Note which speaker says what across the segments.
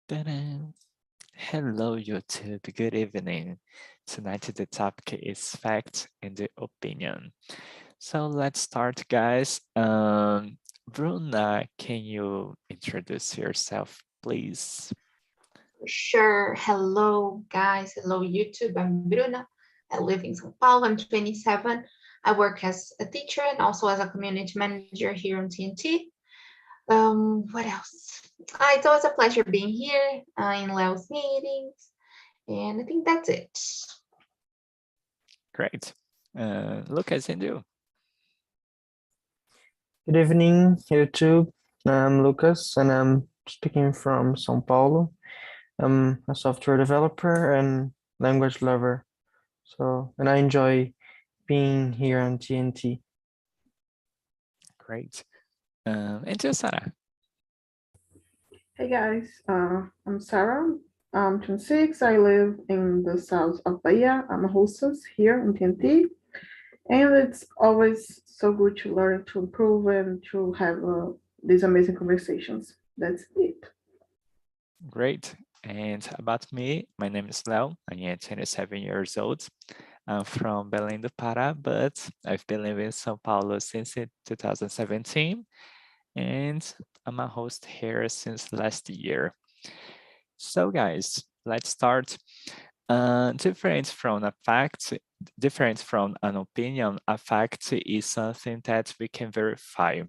Speaker 1: Ta-da. Hello, YouTube. Good evening. Tonight the topic is fact and the opinion. So let's start, guys. Bruna, can you introduce yourself, please?
Speaker 2: Sure. Hello, guys. Hello, YouTube. I'm Bruna. I live in São Paulo. I'm 27. I work as a teacher and also as a community manager here on TNT. What else? It's always a pleasure being here in Leo's meetings. And I think that's it.
Speaker 1: Great. Lucas and you.
Speaker 3: Good evening, YouTube. I'm Lucas, and I'm speaking from São Paulo. I'm a software developer and language lover. And I enjoy being here on TNT.
Speaker 1: Great. And you, Sarah.
Speaker 4: Hey guys, I'm Sarah. I'm 26. I live in the south of Bahia. I'm a hostess here in TNT. And it's always so good to learn, to improve, and to have these amazing conversations. That's it.
Speaker 1: Great. And about me, my name is Leo. I am 27 years old. I'm from Belém do Pará, but I've been living in São Paulo since 2017. And I'm a host here since last year. So guys, let's start. Different from a fact, different from an opinion, a fact is something that we can verify.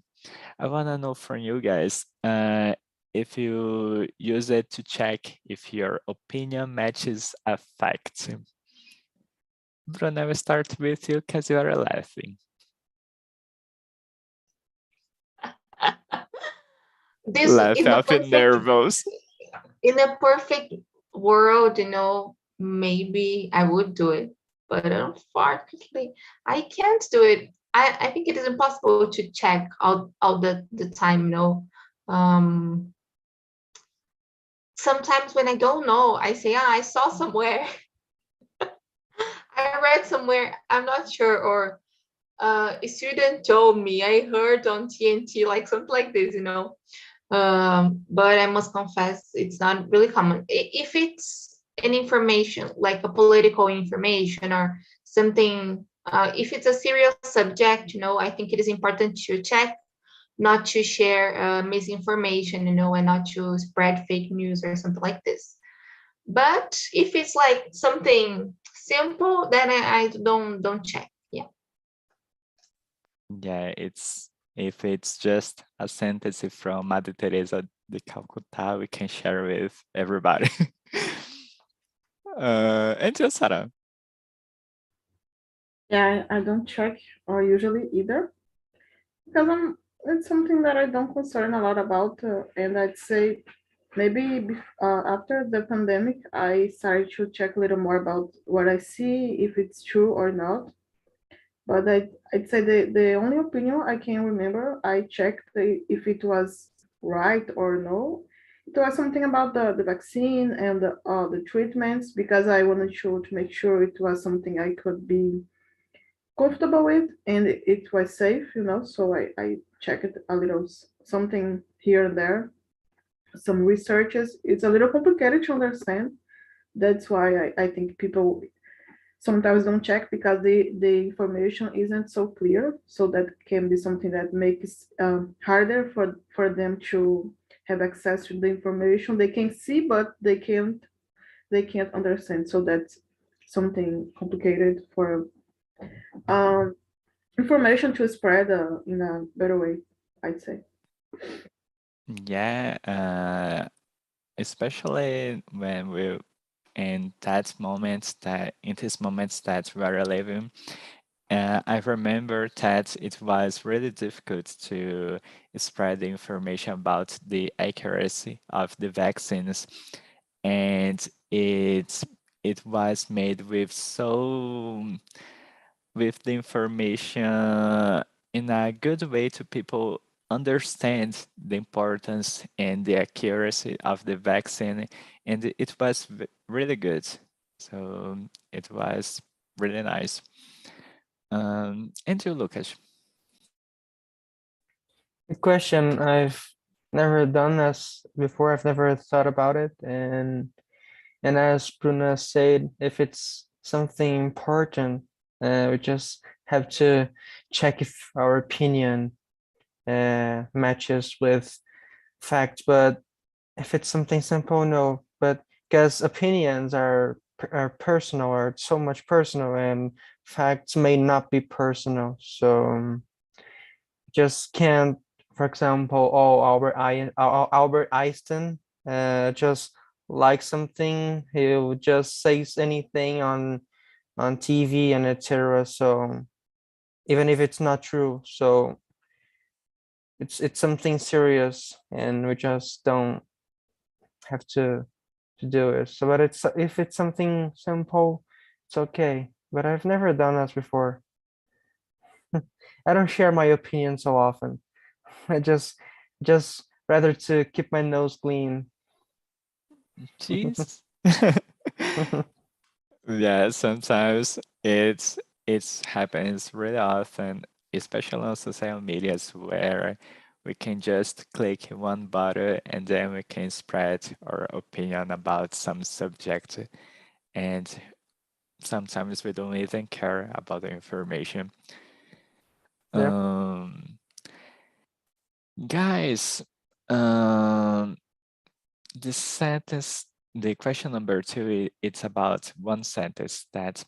Speaker 1: I want to know from you guys, if you use it to check if your opinion matches a fact. Bruno, I will start with you because you are laughing. Laugh off nervous.
Speaker 2: In a perfect world, maybe I would do it, but unfortunately, I can't do it. I think it is impossible to check all the time, sometimes when I don't know, I say, I saw somewhere. I read somewhere, I'm not sure, or a student told me, I heard on TNT, like something like this, but I must confess, it's not really common. If it's an information, like a political information or something, if it's a serious subject, I think it is important to check, not to share misinformation, and not to spread fake news or something like this. But if it's like something simple, then I don't check. Yeah.
Speaker 1: Yeah, if it's just a sentence from Mother Teresa de Calcutta, we can share with everybody. And you, Sarah?
Speaker 4: Yeah, I don't check or usually either because it's something that I don't concern a lot about, and I'd say maybe after the pandemic, I started to check a little more about what I see, if it's true or not. But I'd say the only opinion I can remember, I checked if it was right or no. It was something about the vaccine and the treatments because I wanted to make sure it was something I could be comfortable with and it was safe, So I checked a little something here and there, some researches. It's a little complicated to understand. That's why I think people sometimes don't check because the information isn't so clear. So that can be something that makes harder for them to have access to the information. They can see, but they can't understand. So that's something complicated for information to spread in a better way, I'd say.
Speaker 1: Yeah, especially when we in these moments that we are living. I remember that it was really difficult to spread the information about the accuracy of the vaccines, and it was made with the information in a good way to people understand the importance and the accuracy of the vaccine, and it was really good. So it was really nice. And you, Lucas?
Speaker 3: The question I've never done as before. I've never thought about it, and as Bruna said, if it's something important, we just have to check if our opinion matches with fact. But if it's something simple, no. But because opinions are personal, are so much personal, and facts may not be personal. So just can't, for example, Albert Einstein just like something, he'll just says anything on TV and etc. So even if it's not true, so it's something serious, and we just don't have to do it. So, but it's if it's something simple, it's okay. But I've never done that before. I don't share my opinion so often. I just rather to keep my nose clean.
Speaker 1: Jeez. Yeah, sometimes it's happens really often, especially on social medias where we can just click one button and then we can spread our opinion about some subject, and sometimes we don't even care about the information.
Speaker 3: Yeah.
Speaker 1: Guys, the sentence, the question number 2, it's about one sentence that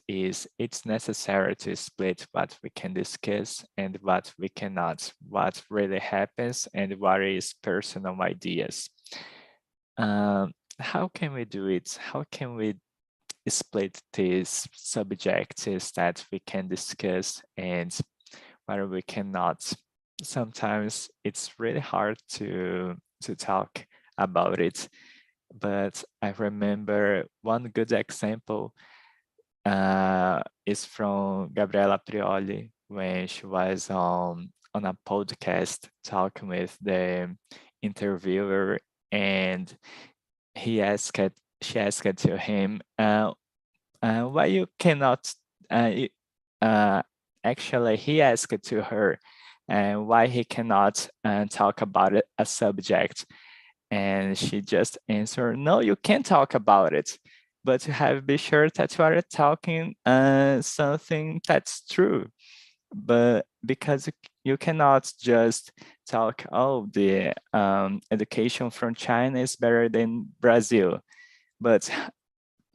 Speaker 1: is, it's necessary to split what we can discuss and what we cannot, what really happens and what is personal ideas. How can we do it? How can we split these subjects that we can discuss and what we cannot? Sometimes it's really hard to talk about it, but I remember one good example is from Gabriela Prioli when she was on a podcast talking with the interviewer, and she asked to him, why you cannot, actually he asked to her why he cannot talk about a subject, and she just answered, no, you can talk about it, but you have to be sure that you are talking something that's true. But because you cannot just talk, oh, the education from China is better than Brazil, but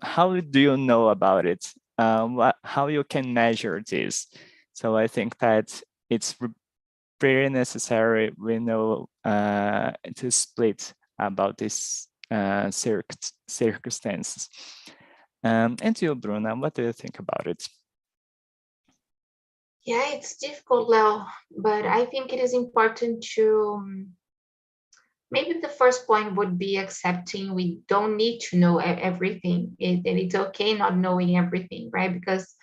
Speaker 1: how do you know about it? How you can measure this? So I think that it's pretty necessary we know to split about these circumstances. And you, Bruna, what do you think about it?
Speaker 2: Yeah, it's difficult, Leo, but I think it is important to maybe the first point would be accepting we don't need to know everything, and it's okay not knowing everything, right? Because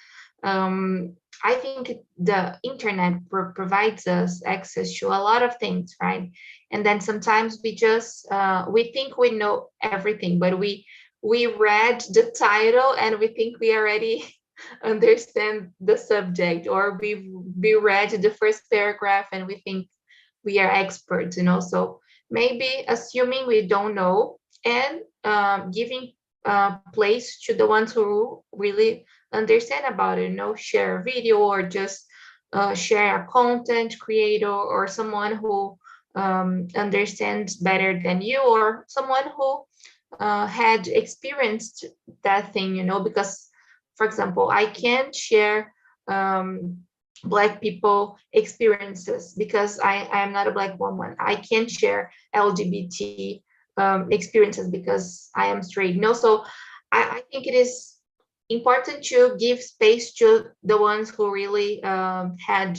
Speaker 2: I think the internet provides us access to a lot of things, right? And then sometimes we just we think we know everything, but we read the title and we think we already understand the subject, or we read the first paragraph and we think we are experts, so maybe assuming we don't know, and giving place to the ones who really understand about it, share a video, or just share a content creator, or someone who understands better than you, or someone who had experienced that thing, because, for example, I can't share Black people experiences because I am not a Black woman. I can't share LGBT experiences because I am straight. So I think it is important to give space to the ones who really had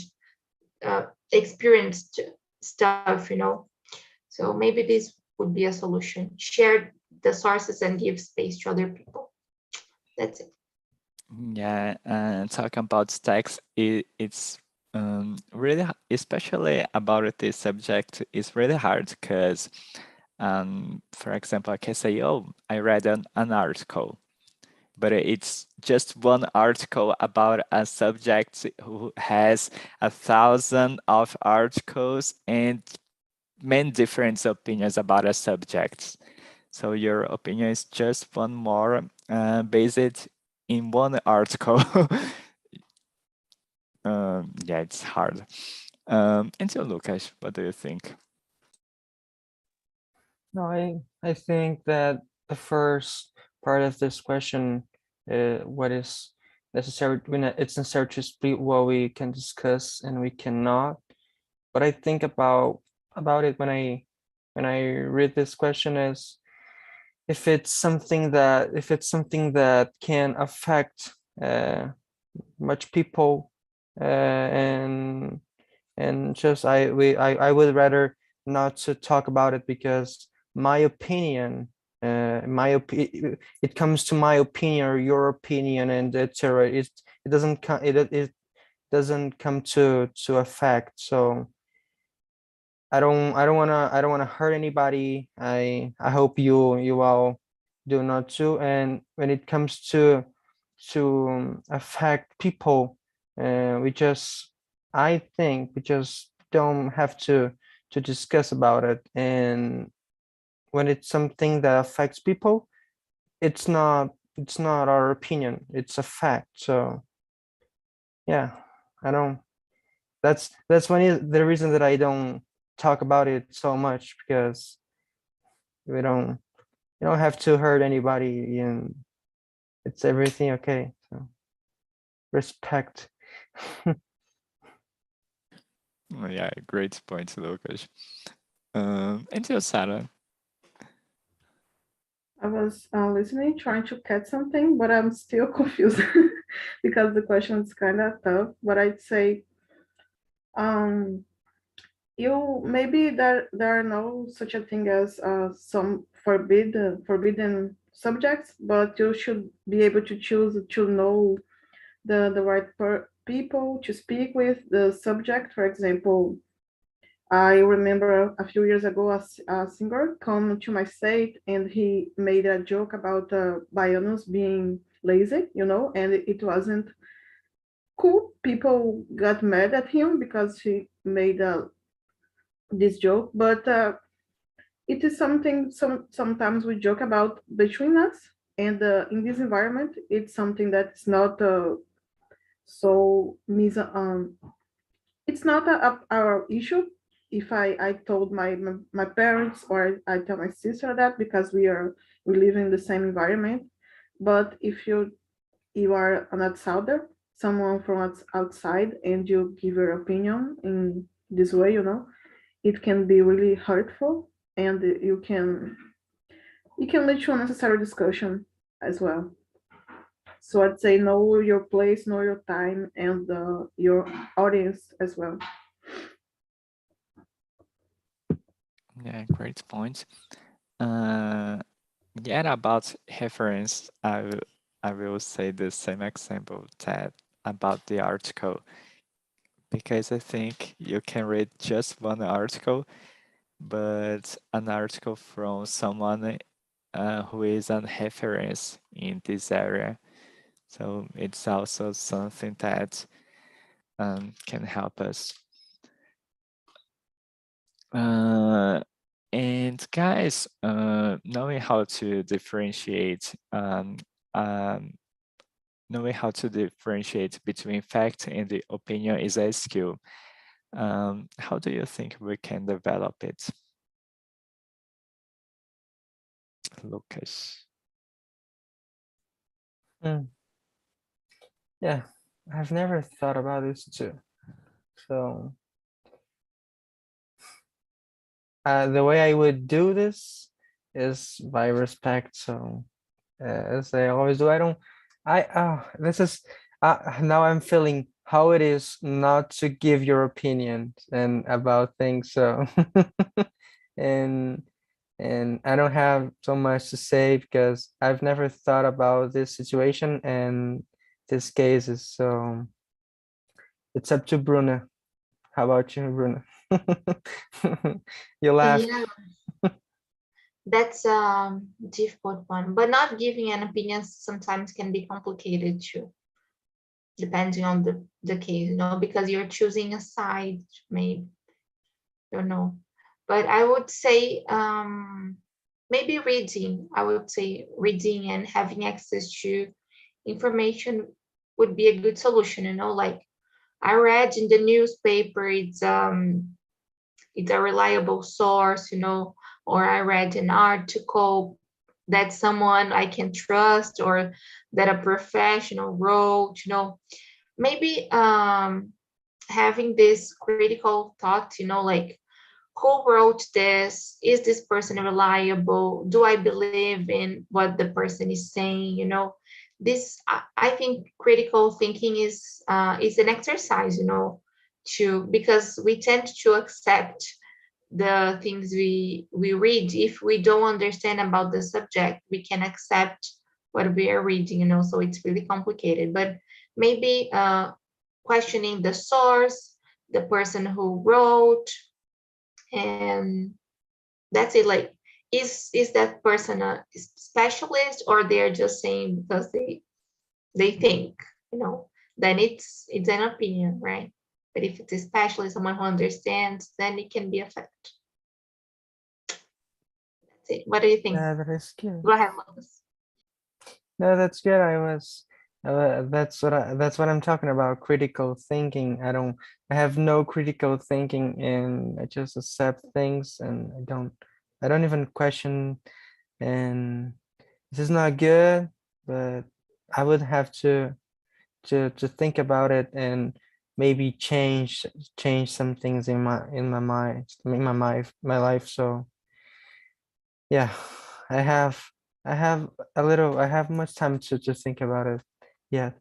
Speaker 2: experienced stuff. So maybe this would be a solution. Share the sources and give space to other people. That's it.
Speaker 1: Yeah, and talking about text, it's really, especially about this subject, is really hard because, for example, I can say, oh, I read an article, but it's just one article about a subject who has 1,000 of articles, and many different opinions about a subject. So your opinion is just one more based in one article. Yeah, it's hard. And so, Lucas, what do you think?
Speaker 3: No, I think that the first part of this question, what is necessary when it's necessary to split what we can discuss and we cannot. But I think about it when I read this question is if it's something that can affect much people, and just I would rather not to talk about it, because my opinion, it comes to my opinion or your opinion, and etc. It doesn't come it doesn't come to effect. So I don't wanna hurt anybody. I hope you all do not too. And when it comes to affect people, I think we just don't have to discuss about it. And when it's something that affects people, it's not our opinion, it's a fact. So yeah, I don't. That's the reason that I don't talk about it so much, because we don't you don't have to hurt anybody, and it's everything okay. So respect.
Speaker 1: Yeah, great point, Lucas. And you, Sarah?
Speaker 4: I was listening, trying to catch something, but I'm still confused because the question is kind of tough. But I'd say, um, you maybe there are no such a thing as some forbidden subjects, but you should be able to choose to know the right people to speak with the subject. For example, I remember a few years ago a singer come to my state and he made a joke about Baianos being lazy, and it wasn't cool. People got mad at him because he made this joke, but it is something sometimes we joke about between us, and in this environment, it's something that's not so it's not our issue. If I told my parents, or I tell my sister that, because we live in the same environment. But if you are an outsider, someone from outside, and you give your opinion in this way, it can be really hurtful, and you can lead to unnecessary discussion as well. So I'd say know your place, know your time, and your audience as well.
Speaker 1: Yeah, great point. Yeah, about reference, I will say the same example that about the article, because I think you can read just one article, but an article from someone who is a reference in this area. So it's also something that can help us. And guys, knowing how to differentiate knowing how to differentiate between fact and the opinion is a skill. How do you think we can develop it? Lucas.
Speaker 3: Yeah, I've never thought about this too. So the way I would do this is by respect. So as I always do, I don't. This is now I'm feeling how it is not to give your opinion and about things. So and I don't have so much to say, because I've never thought about this situation and this cases. So it's up to Bruna. How about you, Bruna? You laughed.
Speaker 2: Yeah, that's a difficult one. But not giving an opinion sometimes can be complicated too, depending on the case, because you're choosing a side, maybe. Don't know. but I would say maybe reading. I would say reading and having access to information would be a good solution. Like I read in the newspaper, it's a reliable source, or I read an article that someone I can trust or that a professional wrote, maybe having this critical thought, like who wrote this? Is this person reliable? Do I believe in what the person is saying? This I think critical thinking is an exercise, because we tend to accept the things we read. If we don't understand about the subject, we can accept what we are reading, so it's really complicated. But maybe questioning the source, the person who wrote, and that's it. Like, is that person a specialist, or they're just saying because they think, then it's an opinion, right? But if it's a specialist, someone who understands, then it can be a fact. That's it. What do you think?
Speaker 3: Yeah, that is good.
Speaker 2: Go ahead, Lucas.
Speaker 3: No, that's good. That's what I'm talking about. Critical thinking. I have no critical thinking, and I just accept things, and I don't even question. And this is not good, but I would have to think about it and maybe change some things in my mind, my life. So yeah, I have much time to think about it. Yeah.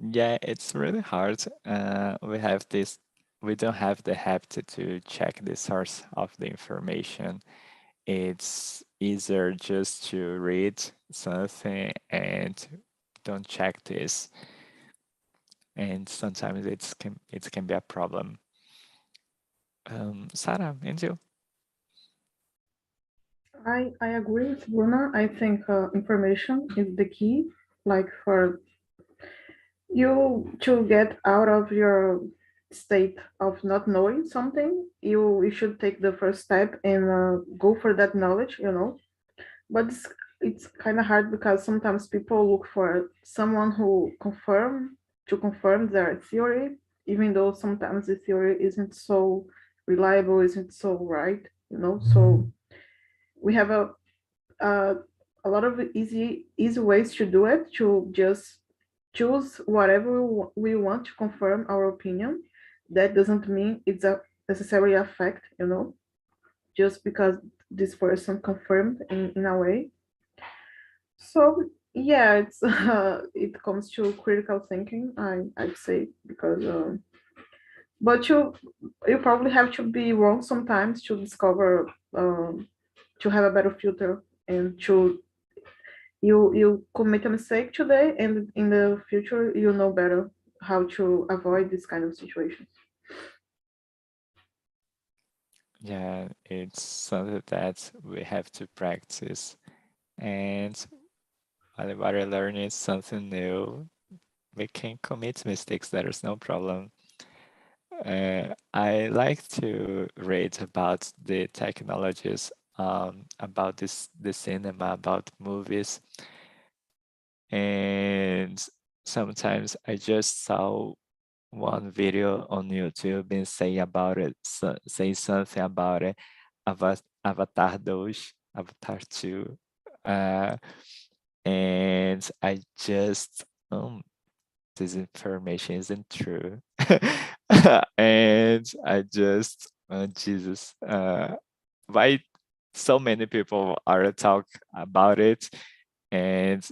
Speaker 1: Yeah, it's really hard. We don't have the habit to check the source of the information. It's easier just to read something and don't check this. And sometimes it can be a problem. Sarah, and you?
Speaker 4: I agree with Bruna. I think information is the key. Like for you to get out of your state of not knowing something, you should take the first step and go for that knowledge. But it's kind of hard because sometimes people look for someone who confirm their theory, even though sometimes the theory isn't so reliable, isn't so right. So we have a, a lot of easy ways to do it, to just choose whatever we want to confirm our opinion. That doesn't mean it's a necessarily a fact, just because this person confirmed in a way. So yeah, it's it comes to critical thinking, I'd say, because but you probably have to be wrong sometimes to discover to have a better filter, and to you could make a mistake today, and in the future you know better how to avoid this kind of situations.
Speaker 1: Yeah, it's something that we have to practice. And whenever I learn is something new, we can commit mistakes. There is no problem. I like to read about the technologies, about the cinema, about movies, and sometimes I just saw one video on YouTube and say something about it, Avatar 2, Avatar 2, and I just this information isn't true. And I just, Jesus, why so many people are talk about it, and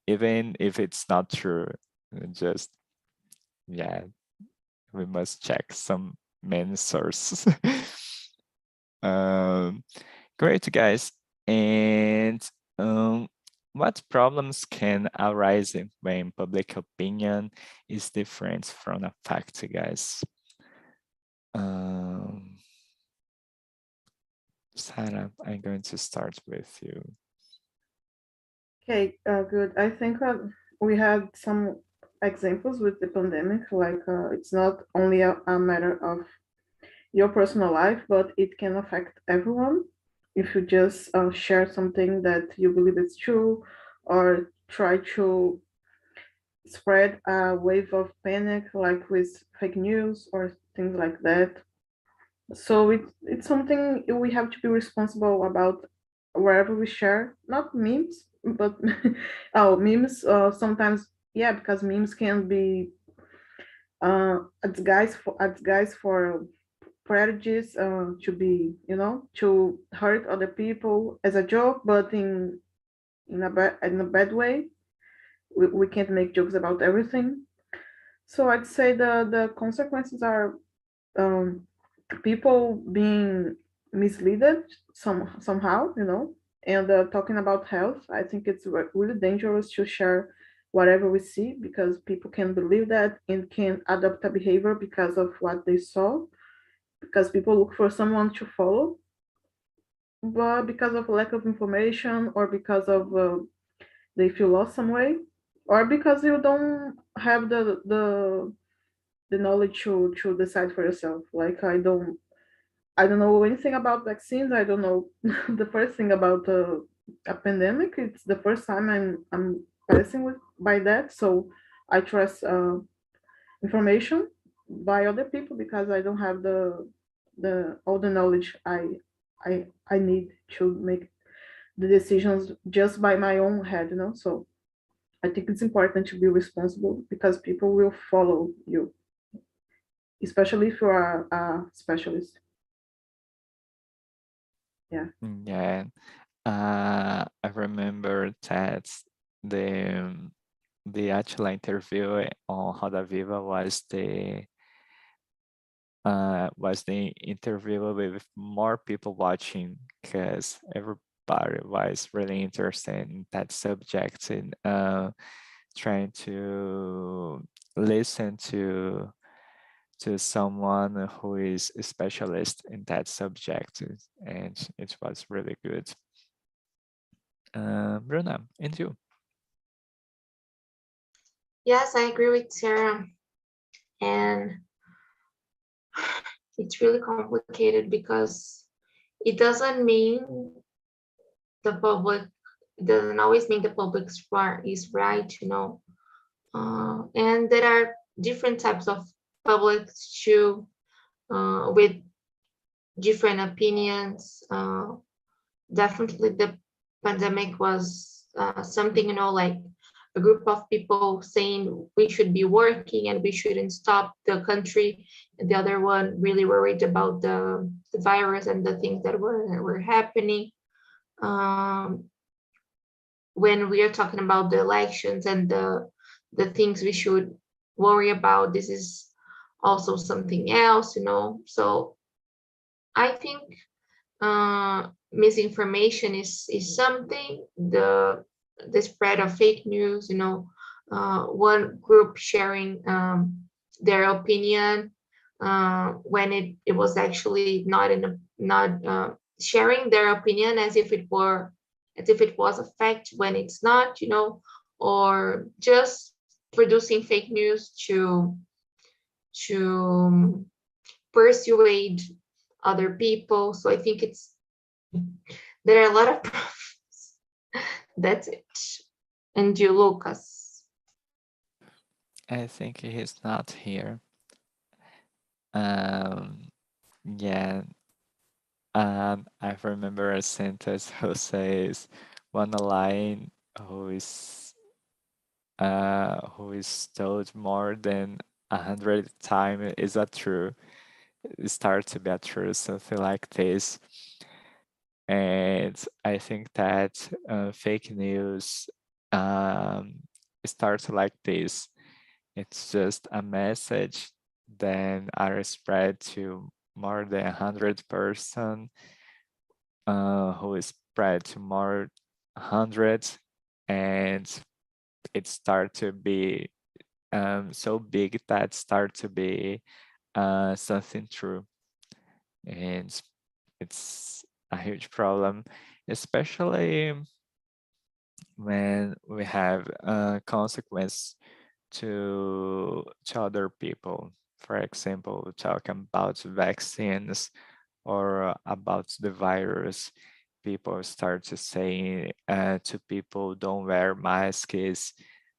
Speaker 1: even if it's not true, just, yeah, we must check some main sources. Great, guys. And what problems can arise when public opinion is different from a fact, guys? Sarah, I'm going to start with you.
Speaker 4: Okay, good. I think we had some examples with the pandemic. Like it's not only a matter of your personal life, but it can affect everyone if you just share something that you believe is true, or try to spread a wave of panic like with fake news or things like that. So it's something we have to be responsible about wherever we share. Not memes, but oh, memes sometimes, yeah, because memes can be advertised for strategies to be, to hurt other people as a joke, but in a bad way. We can't make jokes about everything. So I'd say the consequences are um, people being misled somehow, and talking about health. I think it's really dangerous to share whatever we see, because people can believe that and can adopt a behavior because of what they saw, because people look for someone to follow, but because of lack of information, or because of they feel lost some way, or because you don't have the knowledge to decide for yourself. Like I don't know anything about vaccines. I don't know the first thing about a pandemic. It's the first time I'm passing by that, so I trust information by other people, because I don't have the all the knowledge I need to make the decisions just by my own head. So I think it's important to be responsible, because people will follow you, especially if you are a specialist. Yeah.
Speaker 1: Yeah, I remember that the the actual interview on Roda Viva was the interview with more people watching, because everybody was really interested in that subject, and trying to listen to someone who is a specialist in that subject, and it was really good. Bruna, and you?
Speaker 2: Yes, I agree with Sarah. And it's really complicated because it doesn't mean the public, it doesn't always mean the public is right. And there are different types of publics too, with different opinions. Definitely the pandemic was something, like a group of people saying we should be working and we shouldn't stop the country, and the other one really worried about the virus and the things that were happening. Um, when we are talking about the elections and the things we should worry about, this is also something else. So I think misinformation is something, the spread of fake news, one group sharing their opinion when it was actually not sharing their opinion as if it was a fact when it's not, or just producing fake news to persuade other people. So I think there are a lot of problems. That's it. And you, Lucas.
Speaker 1: I think he's not here. Um, yeah, I remember a sentence who says, "One line who is told more than 100 times is a true." It starts to be a true, something like this. And I think that fake news starts like this. It's just a message, then are spread to more than 100 person, who is spread to more hundreds, and it start to be so big that start to be something true, and it's a huge problem, especially when we have consequence to other people. for example, talking about vaccines or about the virus, people start to say to people, don't wear masks,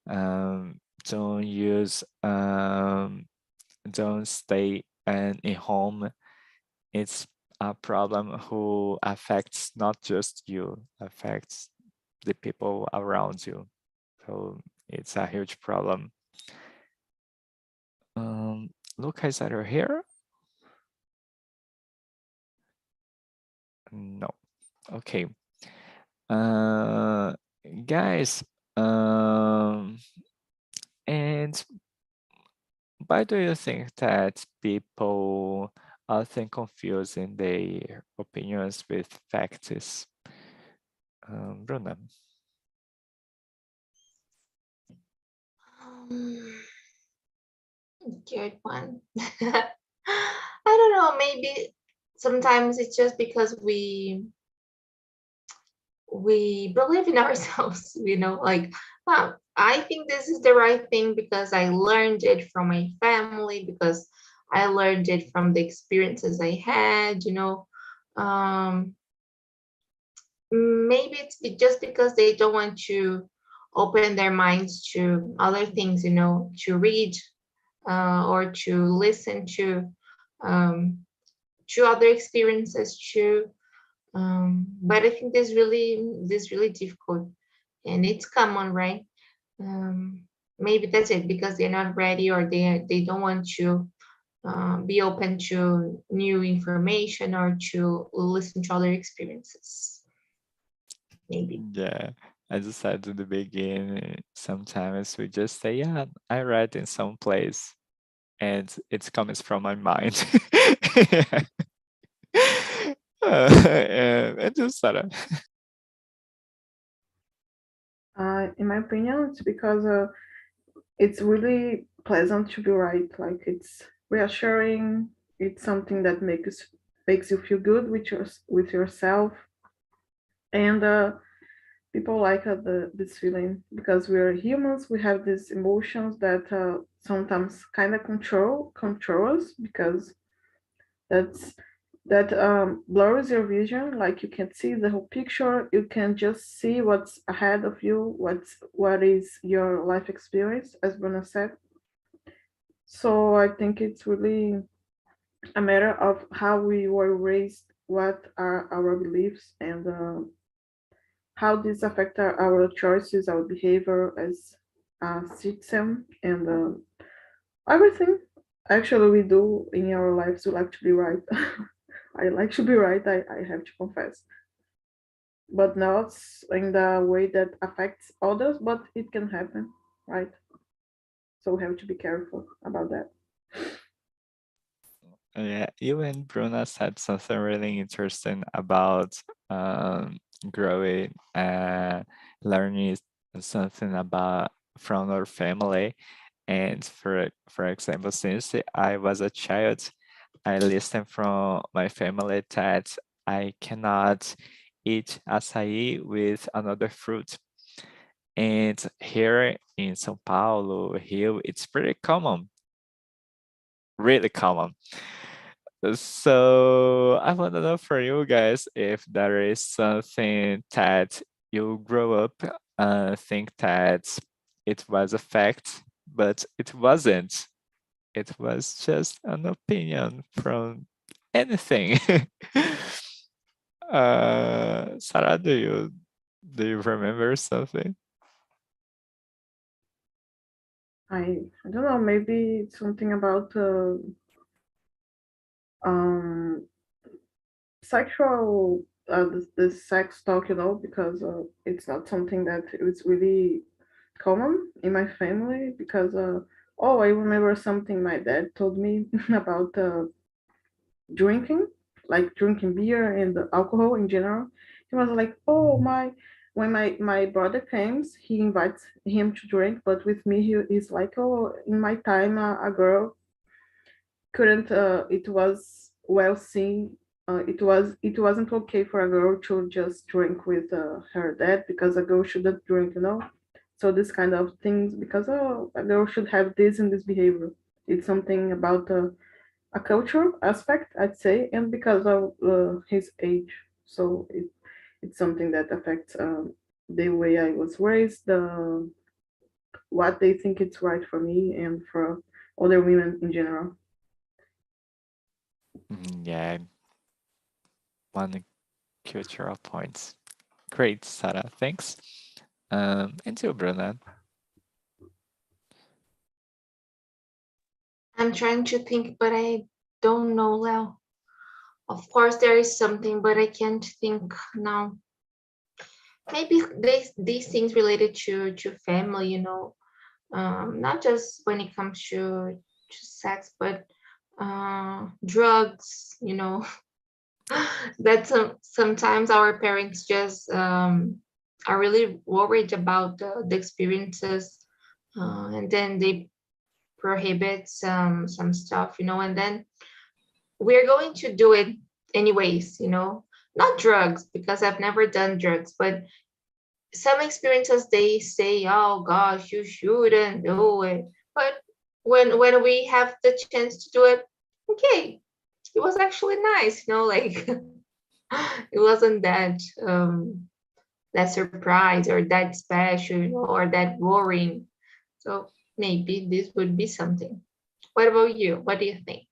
Speaker 1: don't use, don't stay in home. It's a problem who affects not just you, affects the people around you. So it's a huge problem. Lucas, are you here? No. Okay. Guys, and why do you think that people often confusing their opinions with facts? Bruna.
Speaker 2: Good one. I don't know, maybe sometimes it's just because we believe in ourselves, like, I think this is the right thing because I learned it from my family, because I learned it from the experiences I had, um, maybe it's just because they don't want to open their minds to other things, to read, or to listen um, to other experiences too. But I think this really difficult, and it's common, right? Maybe that's it, because they're not ready, or they don't want to be open to new information or to listen to other experiences. Maybe.
Speaker 1: Yeah, as I said in the beginning, sometimes we just say, yeah, I read in some place and it comes from my mind. And just sort of.
Speaker 4: In my opinion, it's because it's really pleasant to be right. Like it's reassuring. It's something that makes you feel good with yourself, and people like this feeling because we're humans. We have these emotions that sometimes kind of control us because that's that blurs your vision. Like you can't see the whole picture. You can just see what's ahead of you. What is your life experience, as Bruna said. So I think it's really a matter of how we were raised, what are our beliefs, and how this affect our choices, our behavior as a citizen, and everything actually we do in our lives. We like to be right. I like to be right. I have to confess, but not in the way that affects others. But it can happen, right? So we have to be careful about that.
Speaker 1: Yeah, you and Bruna said something really interesting about growing, learning something about from our family. And for example, since I was a child, I listened from my family that I cannot eat açaí with another fruit. And here in São Paulo, here it's pretty common, really common. So I want to know for you guys if there is something that you grow up think that it was a fact, but it wasn't. It was just an opinion from anything. Sarah, do you remember something?
Speaker 4: I don't know. Maybe it's something about um sexual the sex talk, because it's not something that is really common in my family. Because oh, I remember something my dad told me about drinking, like drinking beer and alcohol in general. He was like, oh my. When my brother comes, he invites him to drink, but with me, he's like, oh, in my time, a girl couldn't it was well seen it wasn't okay for a girl to just drink with her dad because a girl shouldn't drink, so this kind of things, because oh, a girl should have this and this behavior. It's something about a cultural aspect, I'd say, and because of his age. So it's something that affects the way I was raised, what they think it's right for me and for other women in general.
Speaker 1: Yeah, one cultural point. Great, Sarah. Thanks. And you, Bruna.
Speaker 2: I'm trying to think, but I don't know, Leo. Of course, there is something, but I can't think now. Maybe these things related to family, not just when it comes to sex, but drugs, that sometimes our parents just are really worried about the experiences, and then they prohibit some stuff, and then we're going to do it anyways, not drugs because I've never done drugs, but some experiences they say, oh gosh, you shouldn't do it, but when we have the chance to do it, okay, it was actually nice, like it wasn't that surprise or that special, or that boring. So maybe this would be something. What about you? What do you think?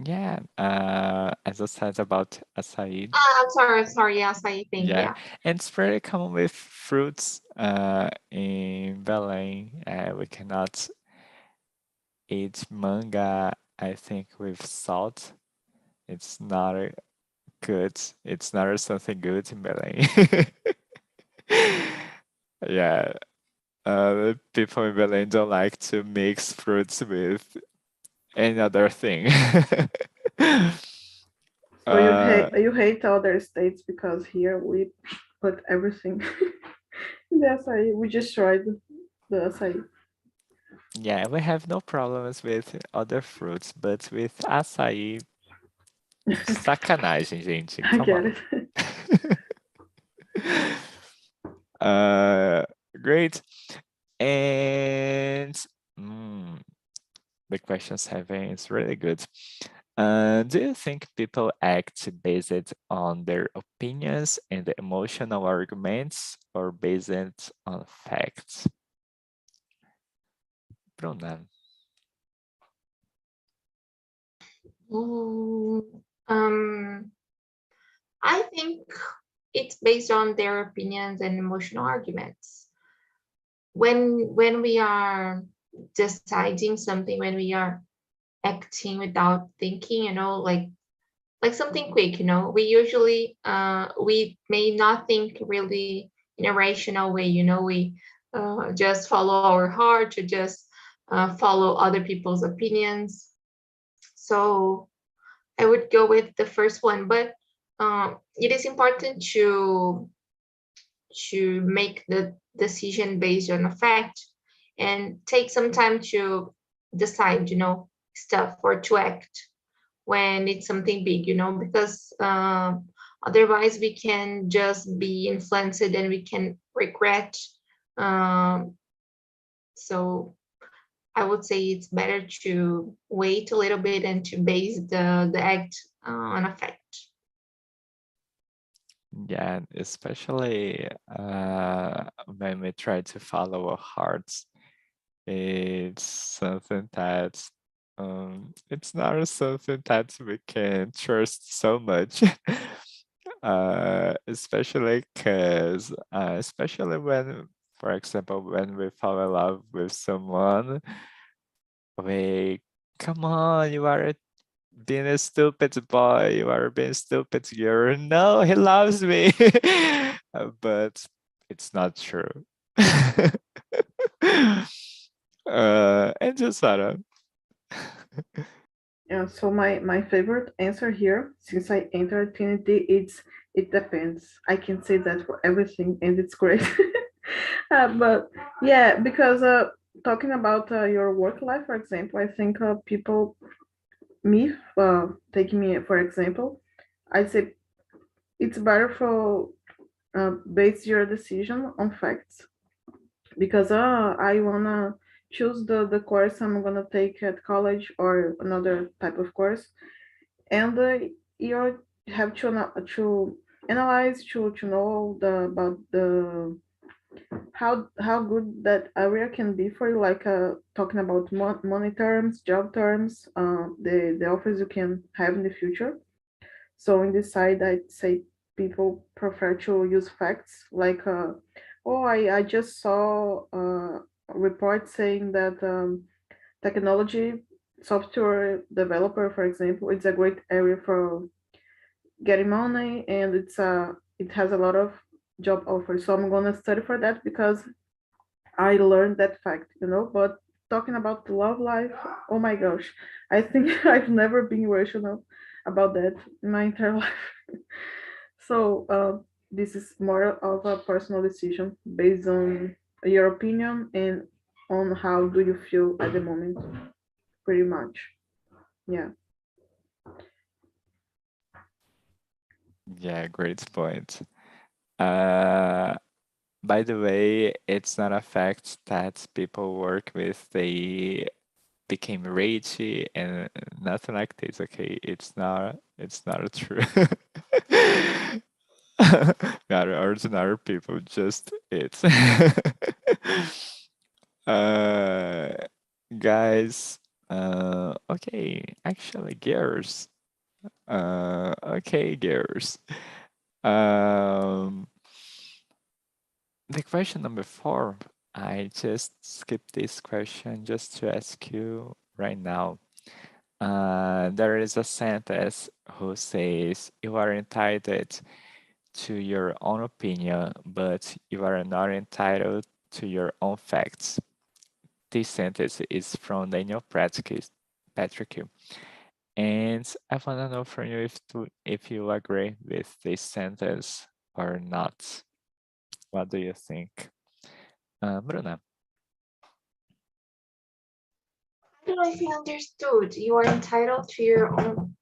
Speaker 1: Yeah, as I said about acai,
Speaker 2: I'm sorry, yes, I think,
Speaker 1: yeah,
Speaker 2: yeah.
Speaker 1: and it's very common with fruits in Belém. We cannot eat manga, I think, with salt. It's not good. It's not something good in Belém. Yeah, people in Belém don't like to mix fruits with any other thing.
Speaker 4: So
Speaker 1: uh,
Speaker 4: you hate other states because here we put everything in the acai. We destroyed the acai.
Speaker 1: yeah, we have no problems with other fruits, but with açaí, sacanagem, gente.
Speaker 4: I
Speaker 1: Come
Speaker 4: get
Speaker 1: on.
Speaker 4: it.
Speaker 1: uh, Great. And the question 7 is really good. Do you think people act based on their opinions and emotional arguments or based on facts? Bruna.
Speaker 2: Mm, um, I think it's based on their opinions and emotional arguments. When we are deciding something, when we are acting without thinking, like something quick, we usually we may not think really in a rational way, we just follow our heart, to just follow other people's opinions. So I would go with the first one, but it is important to make the decision based on a fact and take some time to decide, stuff, or to act when it's something big, because otherwise we can just be influenced and we can regret. Um, so I would say it's better to wait a little bit and to base the act on a fact.
Speaker 1: Yeah, especially when we try to follow our hearts, it's something that it's not something that we can trust so much. Especially because, especially when, for example, when we fall in love with someone, we come on, you are being a stupid boy, you are being stupid girl. No, he loves me. But it's not true. And just Sarah.
Speaker 4: Yeah, so my favorite answer here, since I entered Trinity, it's it depends. I can say that for everything, and it's great. But yeah, because talking about your work life, for example, I think people, me, taking me for example, I say it's better for base your decision on facts because I wanna choose the course I'm gonna take at college or another type of course, and you have to analyze to know about the how good that area can be for you, like talking about money terms, job terms, the offers you can have in the future. So in this side, I'd say people prefer to use facts, like oh, I just saw a report saying that technology software developer, for example, it's a great area for getting money, and it has a lot of job offers. So I'm gonna study for that because I learned that fact, you know. But talking about the love life, oh my gosh, I think I've never been rational about that in my entire life. So this is more of a personal decision based on your opinion and on how do you feel at the moment, pretty much. Yeah.
Speaker 1: Yeah, great point. Uh, by the way, it's not a fact that people work with they became rich and nothing like this. Okay, it's not true. We are ordinary people, just it. uh, guys, okay, actually, girls. Okay, girls. Um, the question number 4, I just skipped this question just to ask you right now. There is a sentence who says you are entitled to your own opinion, but you are not entitled to your own facts. This sentence is from Daniel Patrick. And I want to know from you if you agree with this sentence or not. What do you think? Bruna.
Speaker 2: I don't know if you understood. You are entitled to your own.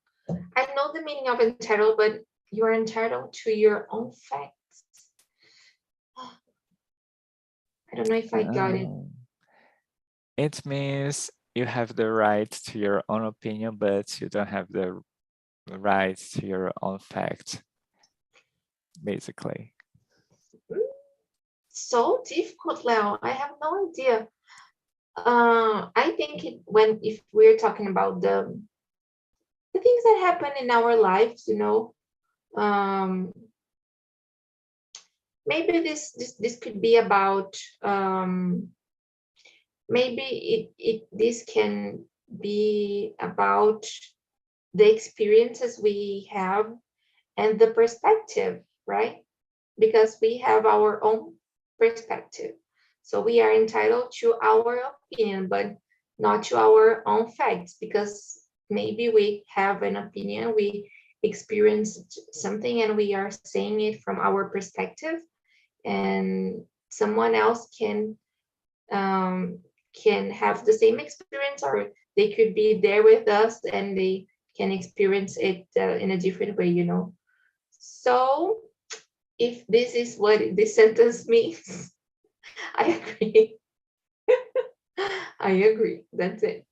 Speaker 2: I know the meaning of entitled, but you are entitled to your own facts. I don't know if I got it.
Speaker 1: It means you have the right to your own opinion, but you don't have the right to your own fact, basically.
Speaker 2: So difficult, Leo. I have no idea. I think if we're talking about the things that happen in our lives, maybe this could be about maybe this can be about the experiences we have and the perspective, right? Because we have our own perspective. So we are entitled to our opinion, but not to our own facts, because maybe we have an opinion, we experienced something and we are saying it from our perspective, and someone else can have the same experience, or they could be there with us and they can experience it in a different way. So if this is what this sentence means, I agree. I agree. That's it.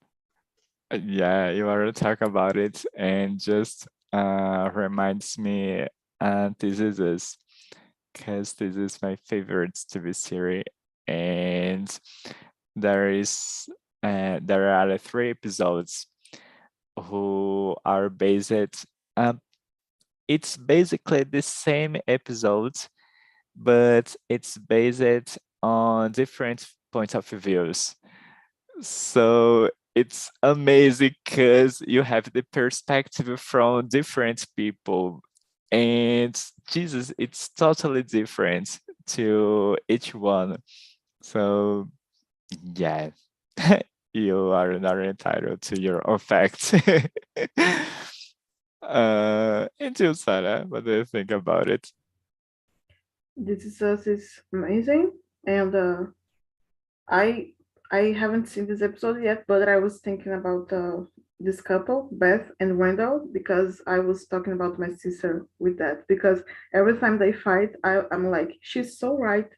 Speaker 1: Yeah, you want to talk about it, and just reminds me, this is us, because this is my favorite TV series, and there are 3 episodes who are based. It's basically the same episodes, but it's based on different points of views. So it's amazing because you have the perspective from different people, and Jesus, it's totally different to each one. So yeah, you are not entitled to your own facts. And you, Sarah, what do you think about it?
Speaker 4: This is amazing, and I I haven't seen this episode yet, but I was thinking about this couple, Beth and Wendell, because I was talking about my sister with that. Because every time they fight, I'm like, she's so right,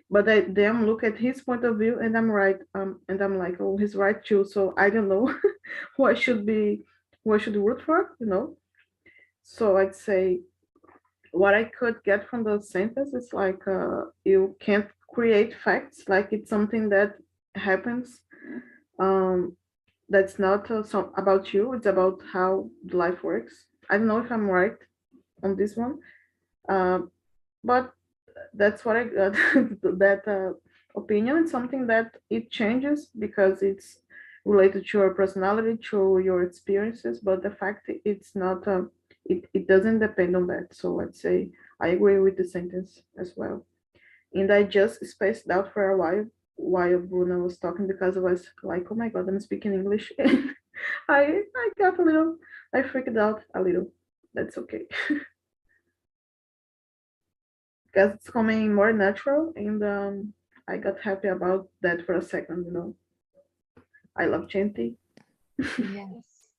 Speaker 4: but I then look at his point of view and I'm right, and I'm like, oh, he's right too. So I don't know who I should be, who I should root for, you know. So I'd say what I could get from the sentence is like, you can't create facts, like it's something that happens, um, that's not so about you. It's about how life works. I don't know if I'm right on this one, but that's what I got. That opinion is something that it changes because it's related to your personality, to your experiences. But the fact it's not, it doesn't depend on that. So I'd say I agree with the sentence as well. And I just spaced out for a while Bruno was talking because I was like, oh my god, I'm speaking English. I got a little, I freaked out a little. That's okay. Because it's coming more natural, and I got happy about that for a second, you know. I love chanting.
Speaker 2: Yes.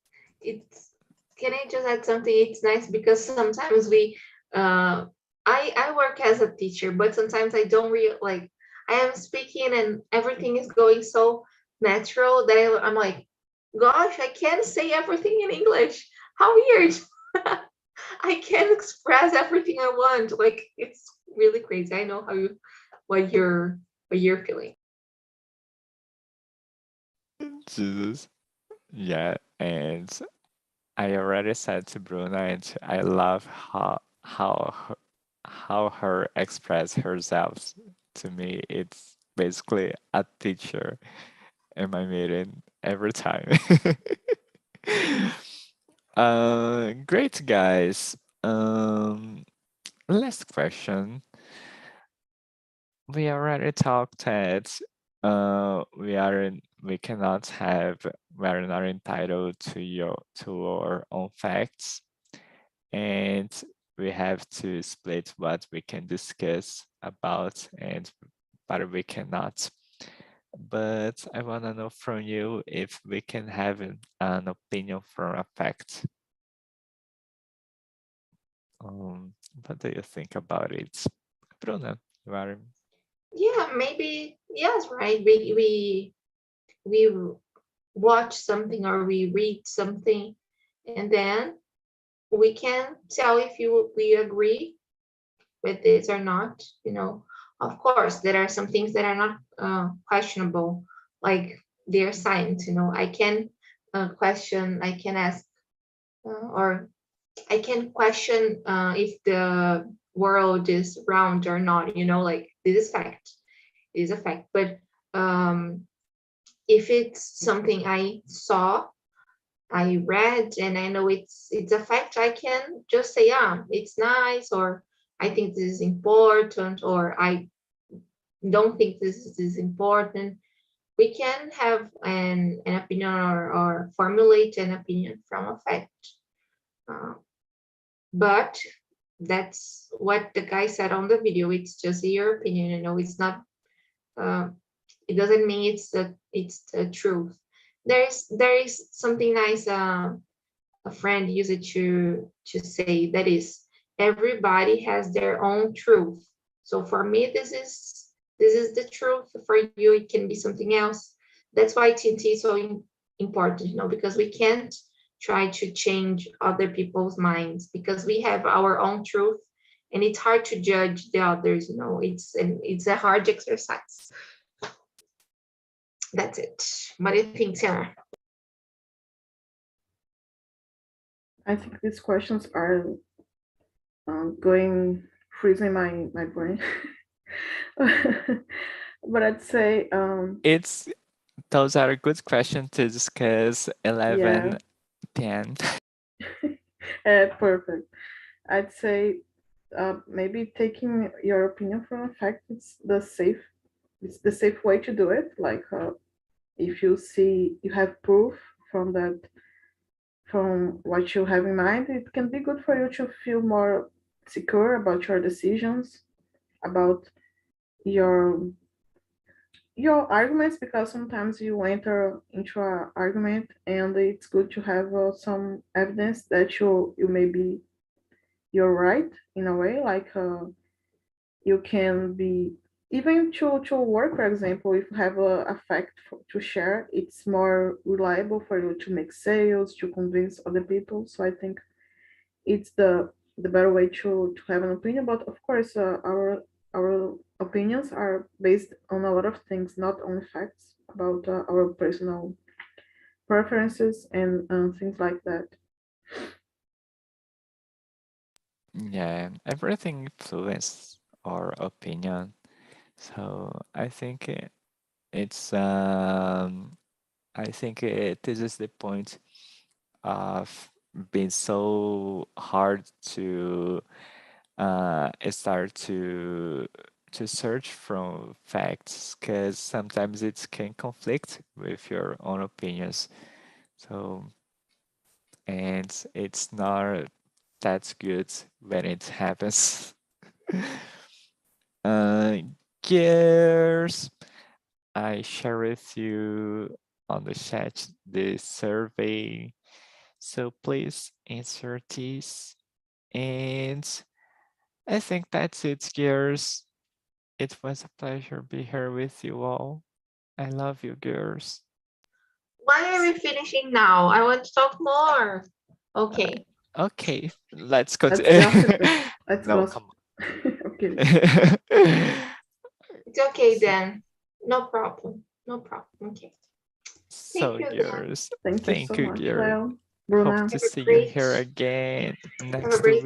Speaker 2: It's can I just add something? It's nice because sometimes we I work as a teacher, but sometimes I don't real like I am speaking and everything is going so natural that I'm like, gosh, I can't say everything in English. How weird. I can't express everything I want. Like it's really crazy. I know how you what you're what you're feeling.
Speaker 1: Jesus. Yeah, and I already said to Bruna, and I love how her express herself to me. It's basically a teacher in my meeting every time. Great guys. Last question. We already talked that we cannot have we are not entitled to our own facts, and we have to split what we can discuss about and what we cannot. But I want to know from you if we can have an opinion from a fact. What do you think about it, Bruna? You are
Speaker 2: Yeah, maybe yes, right. We watch something or we read something, and then we can tell if you we agree with this or not. You know, of course, there are some things that are not questionable, like their science. You know, I can question, I can ask, or I can question if the world is round or not. You know, like this is fact, is a fact. But if it's something I saw, I read, and I know it's a fact, I can just say, yeah, it's nice, or I think this is important, or I don't think this is important. We can have an opinion or formulate an opinion from a fact. Uh, but that's what the guy said on the video. It's just your opinion, you know, it's not uh, it doesn't mean it's the truth. There is something nice a friend used it to say, that is, everybody has their own truth. So for me, this is the truth. For you, it can be something else. That's why TNT is so important, you know, because we can't try to change other people's minds because we have our own truth, and it's hard to judge the others. You know, it's a hard exercise. That's it. What do you think, Sarah?
Speaker 4: I think these questions are going freezing my brain. But I'd say
Speaker 1: it's those are a good questions to discuss 11,
Speaker 4: yeah.
Speaker 1: 10.
Speaker 4: Perfect. I'd say maybe taking your opinion from a fact, it's the safe way to do it. Like if you see you have proof from that, from what you have in mind, it can be good for you to feel more secure about your decisions, about your your arguments, because sometimes you enter into an argument and it's good to have some evidence that you maybe you're right in a way, like you can be even to work, for example, if you have a fact to share, it's more reliable for you to make sales, to convince other people. So I think it's the better way to have an opinion. But of course, our opinions are based on a lot of things, not only facts about our personal preferences and things like that.
Speaker 1: Yeah, everything influences our opinion. So I think it's I think this is the point of being so hard to start to search from facts, because sometimes it can conflict with your own opinions. So, and it's not that good when it happens. uh, Gears, I share with you on the chat the survey, so please answer these. And I think that's it, Gears. It was a pleasure be here with you all. I love you, girls.
Speaker 2: Why are we finishing now? I want to talk more. Okay.
Speaker 1: Okay, let's
Speaker 4: Let's
Speaker 1: continue.
Speaker 4: gossip. Let's
Speaker 1: No,
Speaker 4: gossip.
Speaker 1: come
Speaker 4: Okay.
Speaker 1: on.
Speaker 2: It's okay then. No problem. No problem. Okay.
Speaker 1: So,
Speaker 2: Thank you then.
Speaker 1: girls,
Speaker 4: Thank you so
Speaker 1: thank you,
Speaker 4: much,
Speaker 1: girl.
Speaker 4: Leo.
Speaker 1: Hope
Speaker 4: Bruna.
Speaker 1: to
Speaker 2: Have a
Speaker 1: see you
Speaker 2: great
Speaker 1: here again
Speaker 2: have a
Speaker 1: next
Speaker 2: great
Speaker 1: week.